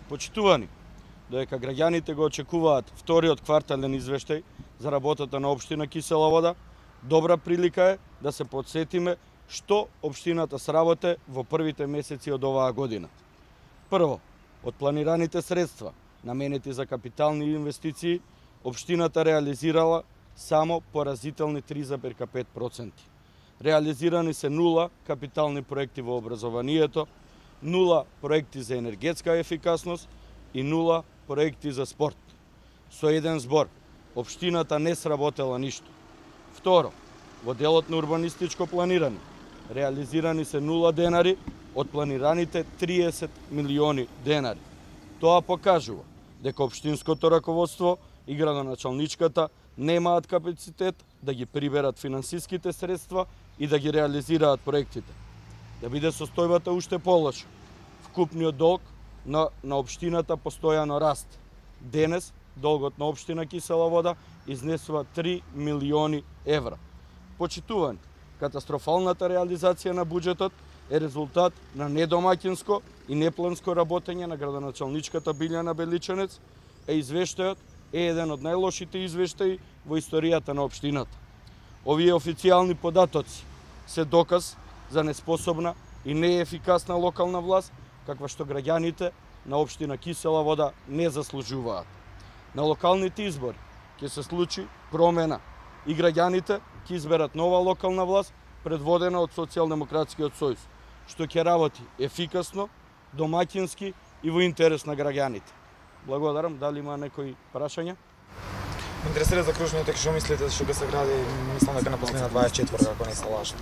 Почитувани, додека граѓаните го очекуваат вториот квартален извештај за работата на општина Кисела Вода, добра прилика е да се потсетиме што општината сработе во првите месеци од оваа година. Прво, од планираните средства наменети за капитални инвестиции, општината реализирала само поразителни 3,5%. Реализирани се 0 капитални проекти во образованието, 0 проекти за енергетска ефикасност и 0 проекти за спорт. Со еден збор, општината не сработела ништо. Второ, во делот на урбанистичко планирање, реализирани се 0 денари од планираните 30 милиони денари. Тоа покажува дека општинското раководство и градоначалничката немаат капацитет да ги приберат финансиските средства и да ги реализираат проектите. Да биде состојбата уште полоша, вкупниот долг на општината постојано расте. Денес долгот на општина Кисела Вода изнесува 3 милиони евра. Почитувани, катастрофалната реализација на буџетот е резултат на недомаќинско и непланско работење на градоначалничката Билјана Беличанец, а извештајот е еден од најлошите извештаи во историјата на општината. Овие официјални податоци се доказ за неспособна и неефикасна локална власт, каква што граѓаните на општина Кисела Вода не заслужуваат. На локалните избори ќе се случи промена и граѓаните ќе изберат нова локална власт предводена од Социјалдемократскиот сојуз, што ќе работи ефикасно, домаќински и во интерес на граѓаните. Благодарам. Дали има некои прашања? Ме интересира за кружниот тек, што мислите што ќе се гради, мислам дека на последна 24 ако не се лажа.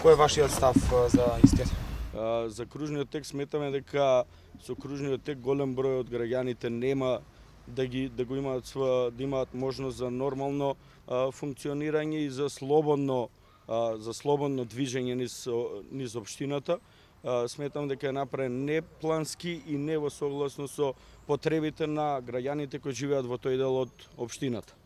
Кој е вашиот став за истиот? За кружниот тек сметаме дека со кружниот тек голем број од граѓаните нема да имаат можност за нормално функционирање и за слободно движење низ општината. Сметам дека е направен неплански и не во согласно со потребите на граѓаните кои живеат во тој дел од општината.